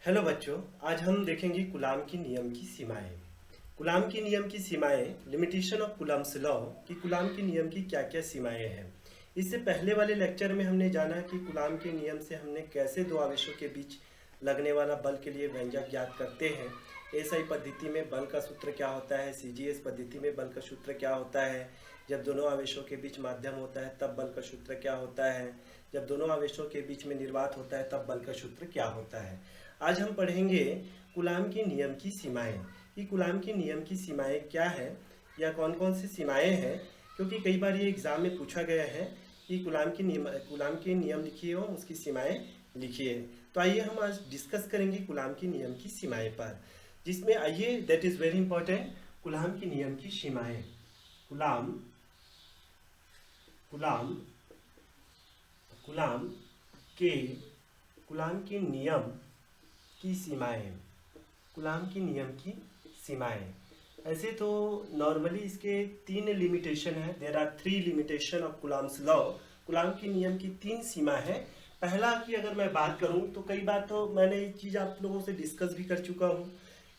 Hello बच्चों, आज हम देखेंगे कूलाम की नियम की सीमाएं। कूलाम की नियम की सीमाएं, लिमिटेशन ऑफ कूलम्स लॉ कि कूलाम के नियम की क्या क्या सीमाएं हैं। इससे पहले वाले लेक्चर में हमने जाना कि कूलाम के नियम से हमने कैसे दो आवेशों के बीच लगने वाला बल के लिए व्यंजक ज्ञात करते हैं। एसआई पद्धति में बल का सूत्र क्या होता है, सीजीएस पद्धति में बल का सूत्र क्या होता है, जब दोनों आवेशों के बीच माध्यम होता है तब बल का सूत्र क्या होता है, जब दोनों आवेशों के बीच में निर्वात होता है तब बल का सूत्र क्या होता है। आज हम पढ़ेंगे कूलाम के नियम की सीमाएं कि कूलाम के नियम की सीमाएं क्या है या कौन कौन सी सीमाएं हैं, क्योंकि कई बार ये एग्जाम में पूछा गया है कि कूलाम के नियम लिखिए और उसकी सीमाएं लिखिए। तो आइए हम आज डिस्कस करेंगे कूलाम के नियम की सीमाएं पर, जिसमें आइए that is very important, coulomb के नियम की सीमाएं। कूलाम कूलाम कूलाम के कूलाम के नियम की सीमाएं। कूलाम की नियम की सीमाएं ऐसे तो नॉर्मली इसके तीन लिमिटेशन है। There are 3 limitation of Coulomb's law. Coulomb के नियम की 3 सीमा है। पहला की अगर मैं बात करूं तो कई बार तो मैंने ये चीज़ आप लोगों से डिस्कस भी कर चुका हूं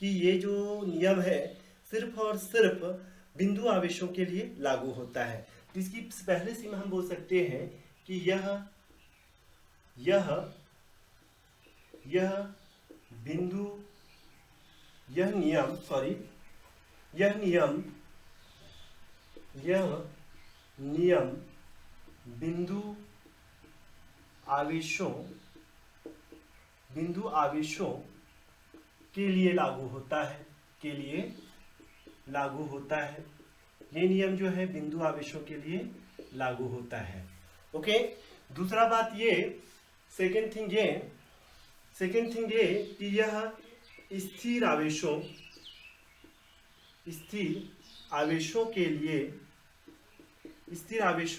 कि ये जो नियम है सिर्फ और सिर्फ बिंदु आवेशों के लिए लागू होता है। तो इसकी पहले सीमा हम बोल सकते हैं कि यह बिंदु यह नियम बिंदु आवेशों के लिए लागू होता है। ये नियम जो है बिंदु आवेशों के लिए लागू होता है। ओके, दूसरा बात ये, सेकेंड थिंग ये कि यह स्थिर आवेशों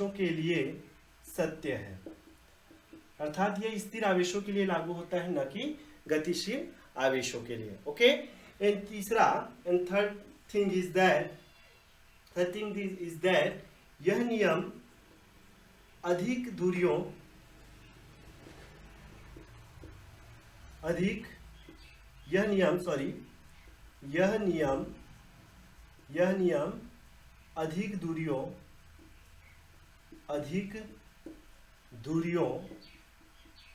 के लिए सत्य है। अर्थात यह स्थिर आवेशों के लिए लागू होता है, न कि गतिशील आवेशों के लिए। Okay, and third thing is that यह नियम अधिक दूरियों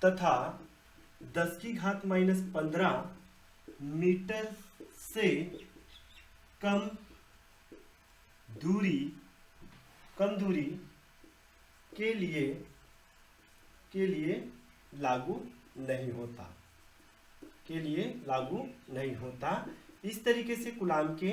तथा 10⁻⁻15 मीटर से कम दूरी के लिए लागू नहीं होता। इस तरीके से कूलाम के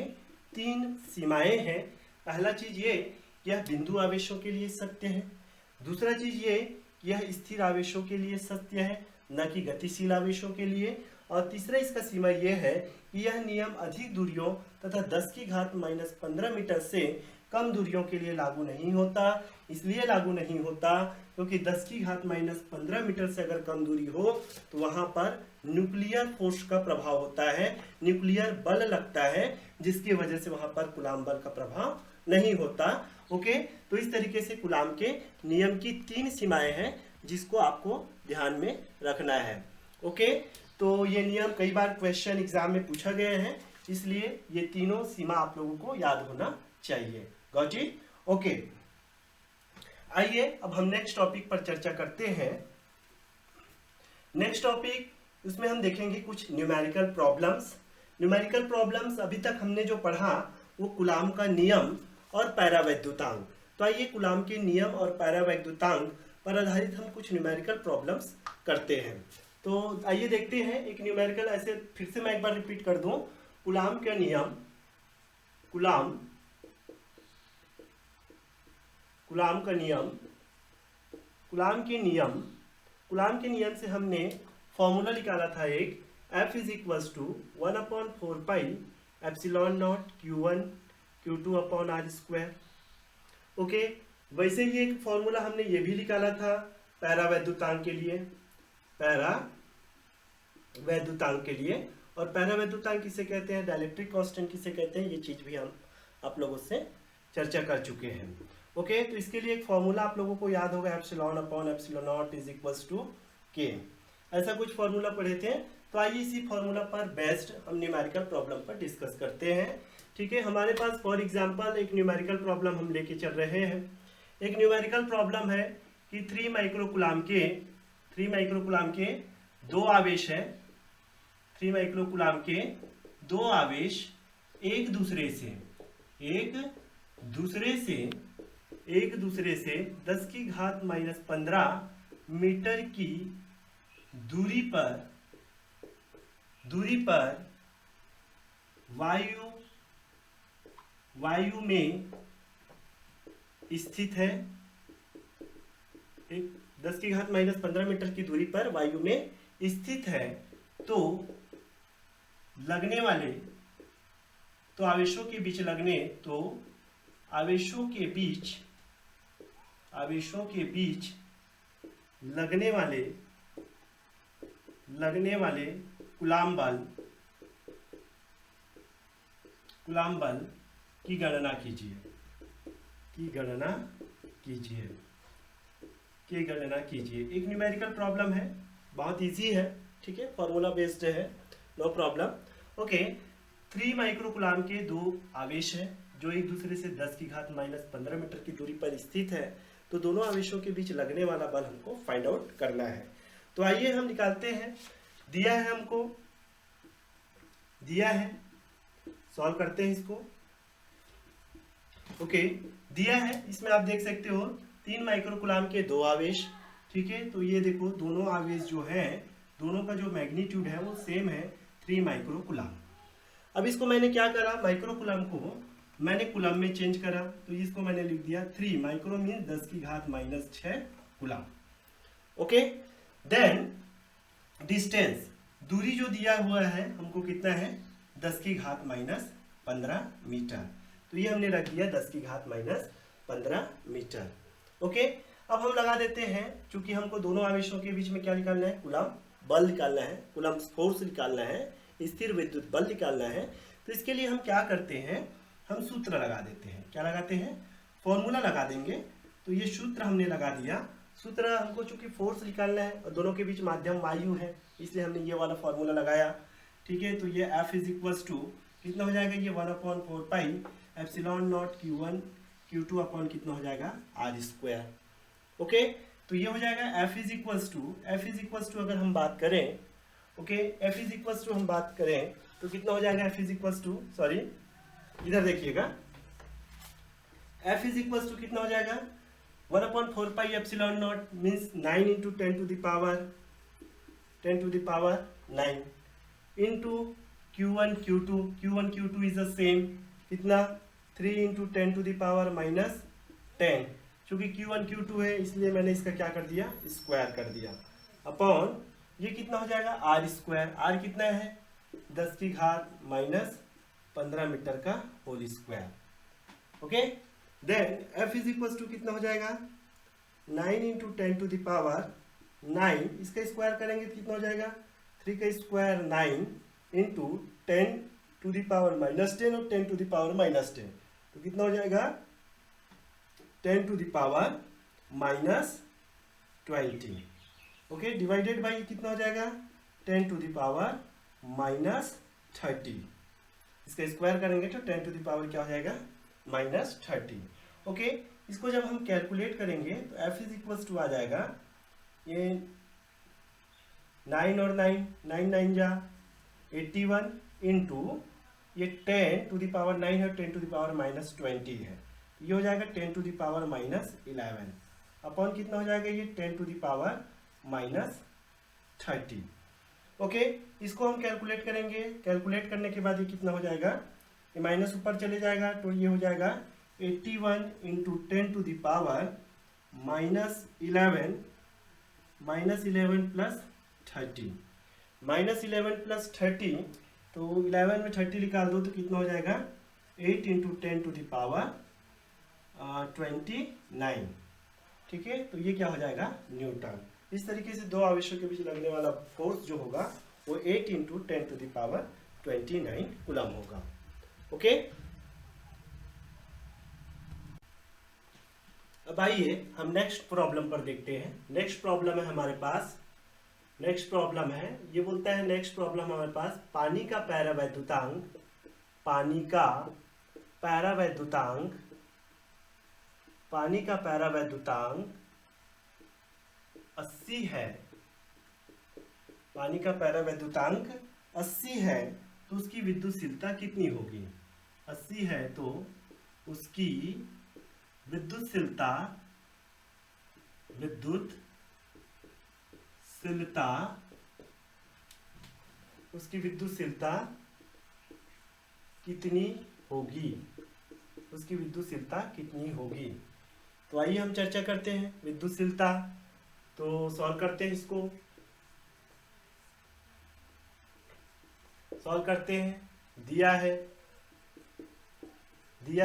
3 सीमाएं हैं। पहला चीज ये कि यह बिंदु आवेशों के लिए सत्य है। दूसरा चीज ये कि यह स्थिर आवेशों के लिए सत्य है, न कि गतिशील आवेशों के लिए। और तीसरा इसका सीमा यह है कि यह नियम अधिक दूरियों तथा 10⁻⁻15 मीटर से कम दूरियों के लिए लागू नहीं होता। इसलिए लागू नहीं होता क्योंकि 10⁻⁻15 मीटर से अगर कम दूरी हो तो वहां पर न्यूक्लियर फोर्स का प्रभाव होता है, न्यूक्लियर बल लगता है, जिसकी वजह से वहां पर कूलाम बल का प्रभाव नहीं होता। ओके, तो इस तरीके से कूलाम के नियम की 3 सीमाएं हैं जिसको आपको ध्यान में रखना है। ओके, तो ये नियम कई बार क्वेश्चन एग्जाम में पूछा गया है, इसलिए ये तीनों सीमा आप लोगों को याद होना चाहिए। Got it? ओके, आइए अब हम नेक्स्ट टॉपिक पर चर्चा करते हैं। नेक्स्ट टॉपिक, इसमें हम देखेंगे कुछ न्यूमेरिकल प्रॉब्लम्स। अभी तक हमने जो पढ़ा वो कूलाम का नियम और पैरावैद्युतांक। तो आइए कूलाम के नियम और पैरावैद्युतांक पर आधारित हम कुछ न्यूमेरिकल प्रॉब्लम्स करते हैं। तो आइए देखते हैं एक न्यूमेरिकल, ऐसे फिर से मैं एक बार रिपीट कर दूं। कूलाम के नियम से हमने फॉर्मूला निकाला था एक, F = 1/4π ε0 Q1 Q2/r²। ओके, वैसे ही एक फॉर्मूला हमने ये भी निकाला था पैरावैद्युतांक के लिए। और पैरावैद्युतांक किसे कहते हैं, डाइलेक्ट्रिक कांस्टेंट किसे कहते हैं, ये चीज भी हम आप लोगों से चर्चा कर चुके हैं। ओके, तो इसके लिए एक फॉर्मूला आप लोगों को याद होगा, ε/ε0 = K। ऐसा कुछ फॉर्मूला पढ़े थे। तो आइए इसी फॉर्मूला पर बेस्ड हम न्यूमेरिकल प्रॉब्लम पर डिस्कस करते हैं। ठीक है, हमारे पास फॉर एग्जांपल एक न्यूमेरिकल प्रॉब्लम हम लेके चल रहे हैं। एक न्यूमेरिकल प्रॉब्लम है कि 3 माइक्रोकूलाम के दो आवेश है। 3 माइक्रोकूलाम के दो आवेश एक दूसरे से 10⁻⁻15 मीटर की दूरी पर वायु में स्थित है। 10⁻⁻15 मीटर की दूरी पर वायु में स्थित है। तो आवेशों के बीच लगने वाले कूलाम बल की गणना कीजिए। एक न्यूमेरिकल प्रॉब्लम है, बहुत इजी है। ठीक है, फॉर्मूला बेस्ड है, नो प्रॉब्लम। ओके, 3 माइक्रोकूलाम के दो आवेश हैं जो एक दूसरे से 10⁻⁻15 मीटर की दूरी पर स्थित है। तो दोनों आवेशों के बीच लगने वाला बल हमको फाइंड आउट करना है। तो आइए हम निकालते हैं। दिया है, सॉल्व करते हैं इसको। ओके, दिया है, इसमें आप देख सकते हो 3 माइक्रोकूलाम के दो आवेश। ठीक है, तो ये देखो दोनों आवेश जो है, दोनों का जो मैग्नीट्यूड है वो सेम है, 3 माइक्रोकूलाम। अब इसको मैंने क्या करा, माइक्रोकूलाम को मैंने कूलम में चेंज करा। तो इसको मैंने लिख दिया 3 micro mean 10⁻⁻6 coulomb. Okay, then distance, दूरी जो दिया हुआ है हमको कितना है, 10⁻⁻15 मीटर। तो ये हमने रख दिया 10⁻⁻15 मीटर। ओके, अब हम लगा देते हैं, चूंकि हमको दोनों आवेशों के बीच में क्या निकालना है, कूलम बल निकालना है, कूलम फोर्स निकालना है, स्थिर विद्युत बल निकालना है। तो इसके लिए हम क्या करते हैं, हम सूत्र लगा देते हैं। क्या लगाते हैं, फॉर्मूला लगा देंगे। तो ये सूत्र हमने लगा दिया। सूत्र हमको चूंकि फोर्स निकालना है और दोनों के बीच माध्यम वायु है, इसलिए हमने ये वाला फॉर्मूला लगाया। ठीक है, तो ये F = कितना हो जाएगा, ये 1/4πε0 Q1 Q2 अपॉन कितना हो जाएगा, R²। ओके, तो ये हो जाएगा F = अगर हम बात करें, ओके, F = हम बात करें तो कितना हो जाएगा, F सॉरी इधर देखिएगा, F कितना हो जाएगा, 1/4πε0 means 9 × 10⁻9 into Q1 Q2 is the same, कितना 3 × 10⁻⁻10। चूंकि Q1 Q2 है इसलिए मैंने इसका क्या कर दिया, स्क्वायर कर दिया, अपॉन ये कितना हो जाएगा, R²। R कितना है, 10⁻⁻15 मीटर का whole square. Okay, then F कितना हो जाएगा, 9 × 10⁻9, इसका स्क्वायर करेंगे तो कितना हो जाएगा, 3 का स्क्वायर 9 इंटू 10⁻10 और 10⁻10, तो कितना हो जाएगा 10⁻⁻20। ओके, डिवाइडेड बाई कितना हो जाएगा, 10⁻⁻30। इसका स्क्वायर करेंगे तो 10⁻ क्या हो जाएगा, -30। ओके, इसको जब हम कैलकुलेट करेंगे तो F = आ जाएगा, ये 9 और 9 9 जा 81 इंटू ये 10⁻9 है, 10⁻⁻20 है, ये हो जाएगा 10⁻⁻11 अपॉन कितना हो जाएगा, ये 10⁻⁻30। ओके, इसको हम कैलकुलेट करेंगे। कैलकुलेट करने के बाद ये कितना हो जाएगा, ये माइनस ऊपर चले जाएगा, तो ये हो जाएगा 81 × 10⁻⁻11 -11 + 30, तो 11 में 30 निकाल दो तो कितना हो जाएगा, 8 × 10⁻29। ठीक है, तो ये क्या हो जाएगा, न्यूटन। इस तरीके से दो आवेशों के बीच लगने वाला फोर्स जो होगा वो 8 × 10⁻29 कूलम होगा। ओके, अब आइए हम नेक्स्ट प्रॉब्लम पर देखते हैं। नेक्स्ट प्रॉब्लम है हमारे पास नेक्स्ट प्रॉब्लम है, ये बोलता है नेक्स्ट प्रॉब्लम हमारे पास, पानी का पैरावैद्युतांक, पानी का पैरावैद्युतांक, पानी का पैरावैद्युतांक 80 है, पानी का पैरावैद्युतांक 80 है, तो उसकी विद्युतशीलता कितनी होगी? 80 है तो उसकी विद्युतशीलता, उसकी विद्युतशीलता कितनी होगी? उसकी विद्युतशीलता कितनी होगी? तो आइए हम चर्चा करते हैं विद्युतशीलता। तो सॉल्व करते हैं, इसको सॉल्व करते हैं। दिया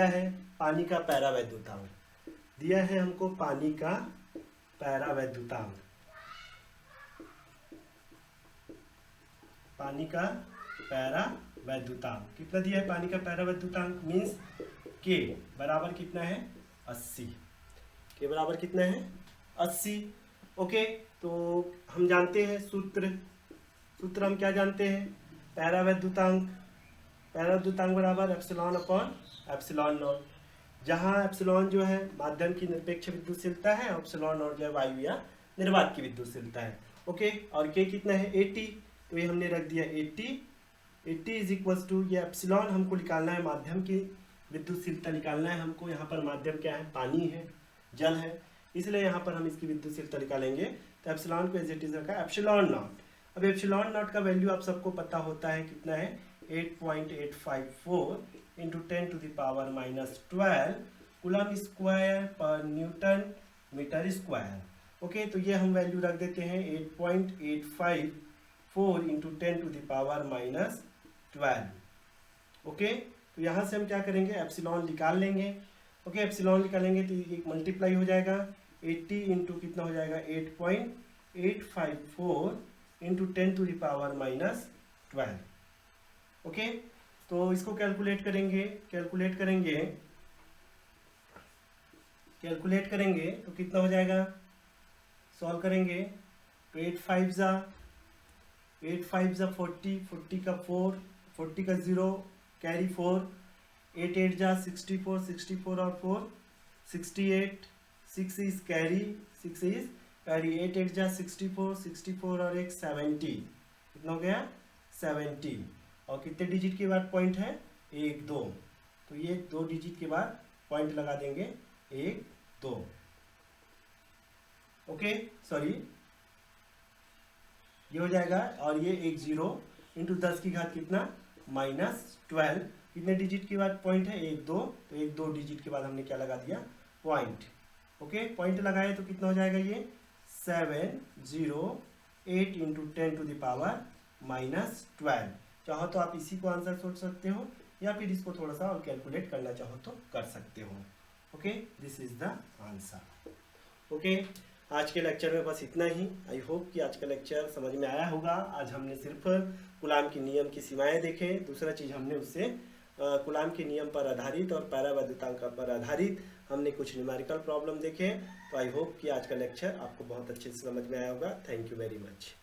है पानी का पैरावैद्युतांक, दिया है हमको पानी का पैरावैद्युतांक, पानी का पैरावैद्युतांक कितना दिया है? पानी का पैरावैद्युतांक मीन्स के बराबर कितना है? 80। के बराबर कितना है? 80। ओके, तो हम जानते हैं सूत्र हम क्या जानते हैं? पैरावैद्युतांक बराबर एप्सिलॉन अपॉन एप्सिलॉन नॉट, जहाँ एप्सिलॉन जो है माध्यम की निरपेक्ष विद्युतशीलता है, एप्सिलॉन नॉट जो है वायु या निर्वात की विद्युतशीलता है। ओके, और के कितना है? 80, तो ये हमने रख दिया 80 इज इक्वल्स टू, ये एप्सिलॉन हमको निकालना है, माध्यम की विद्युतशीलता निकालना है हमको। यहाँ पर माध्यम क्या है? पानी है, जल है, इसलिए यहाँ पर हम इसकी विद्युतशीलता निकालेंगे। तो एप्सिलॉन को एज इट इज रखा एप्सिलॉन नॉट। अब एप्सिलॉन नॉट का वैल्यू आप सबको पता होता है कितना है? 8.854 इंटू 10⁻⁻12 कूलम स्क्वायर पर न्यूटन मीटर स्क्वायर। ओके, तो ये हम वैल्यू रख देते हैं 8.854 इंटू 10⁻12। ओके, तो यहाँ से हम क्या करेंगे? एप्सिलॉन निकाल लेंगे। ओके, एप्सिलॉन निकालेंगे तो एक मल्टीप्लाई हो जाएगा 80 इंटू कितना हो जाएगा? 8.854 इंटू 10⁻12। ओके, तो इसको कैलकुलेट करेंगे तो कितना हो जाएगा? सॉल्व करेंगे तो 8 5 जा 40, 40 का 4, 40 का 0 कैरी 4, 8 8 जा 64, 64 और 4 68, 6 इज कैरी 8 8 जा 64, 64 और एक 70, कितना हो गया? 70। और कितने डिजिट के बाद पॉइंट है? 1 2, तो ये 2 डिजिट के बाद पॉइंट लगा देंगे 1 2। ओके, सॉरी, ये हो जाएगा, और ये 1 0 इंटू 10 की घात कितना? -12। कितने डिजिट के बाद पॉइंट है? 1 2, तो 1 2 डिजिट के बाद हमने क्या लगा दिया? पॉइंट। ओके, पॉइंट लगाए तो कितना हो जाएगा? ये 708 इंटू 10⁻⁻12। चाहो तो आप इसी को आंसर सोच सकते हो, या फिर इसको थोड़ा सा और कैलकुलेट करना चाहो तो कर सकते हो। Okay, this is the answer. Okay, आज के लेक्चर में बस इतना ही। आई होप कि आज का लेक्चर समझ में आया होगा। आज हमने सिर्फ कूलाम के नियम की सीमाएं देखे, दूसरा चीज़ हमने उससे कूलाम के नियम पर आधारित और पैरावैद्युतांक पर आधारित हमने कुछ न्यूमेरिकल प्रॉब्लम देखे। तो आई होप कि आज का लेक्चर आपको बहुत अच्छे से समझ में आया होगा। Thank you very much.